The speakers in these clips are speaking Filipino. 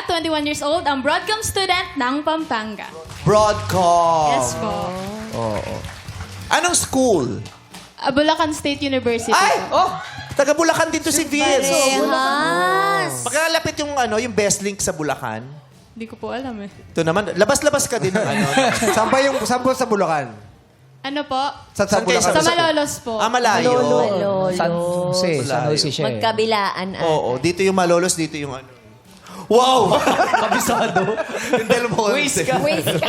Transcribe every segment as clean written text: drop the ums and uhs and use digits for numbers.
21 years old, ang Broadcom student ng Pampanga. Broadcom. Yes po. Oo. Anong school? Bulacan State University. Ay! Oh! Taga Bulacan dito si Vince. Parehas. Pagkalapit yung yung best link sa Bulacan. Hindi ko po alam eh. Ito naman, labas-labas ka din ng Saan ba yung saan po sa Bulacan? Ano po? Sa Saan kayo Bulacan? Sa Malolos po. Malayo. Malolo. San Jose. San Jose siya eh. Magkabilaan. Oo, dito yung Malolos, dito yung ano. Wow! Kabisado. Yung Del Monte. Waste ka. Wait ka.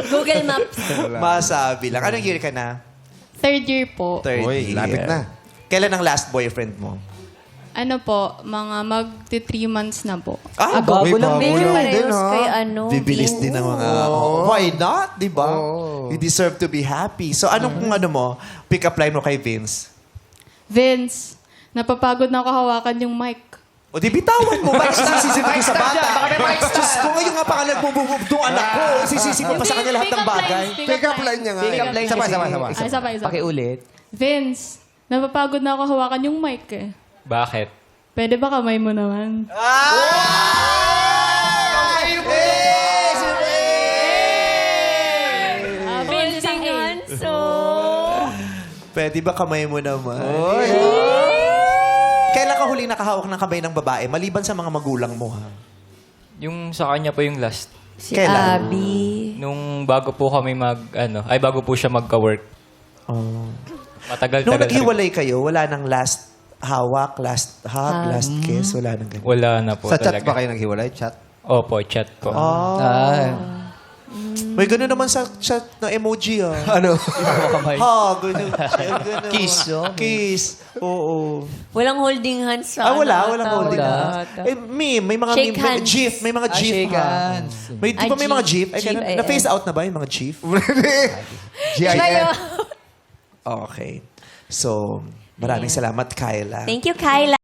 Google Maps. Masabi lang. Anong year ka na? Third year po. Third Uy, year. lapit na. Kailan ang last boyfriend mo? Ano po, mga magti 3 months na po. Ah, bago lang. Medyo Din, parehos ha? kay ano. bibilis din ang mga... Why not? Di ba? Oo. You deserve to be happy. So, anong kung ano mo, pick-up line mo kay Vince? Vince, napapagod na ako hawakan yung mic. O di bitawan mo. Bakit sisisi mo sa bata? Baka may mic stand. Diyos ko, ngayon nga pa ka nagbububog ng anak ko. Sisisi mo pa sa kanya lahat ng bagay. Pick up line niya nga. Pick up line Sabay, kasi. sabay, sabay. Ay, sabay. Pakiulit. Vince, napapagod na ako hawakan yung mic eh. Bakit? Pwede ba kamay mo naman? Vince, isang A. Hanso. Pwede ba kamay mo naman? Kailan ka huling nakahawak ng kamay ng babae? Maliban sa mga magulang mo, ha? Yung sa kanya po yung last. Si Kailan? Abby. Nung bago po kami bago po siya magka-work. Oh. Matagal-tagal. Nung naghiwalay kayo, wala nang last hawak, last hug, last kiss, wala nang ganun. Wala na po Sa chat talaga. ba kayo naghiwalay? Chat? Opo, chat po. May gano'n naman sa chat na emoji, ah. Ano? Hug, gano'n. Kiss, oh. Kiss. Oo. Walang holding hands sa Walang ata. holding Wala. hands. May mga Shake meme, hands. GIF, may mga GIF, shake ha? hands. May, di ba may mga GIF? Ay, GIF, ganun. Na-phase out na ba yung mga GIF? GIF. Okay. So, maraming salamat, Kyla. Thank you, Kyla.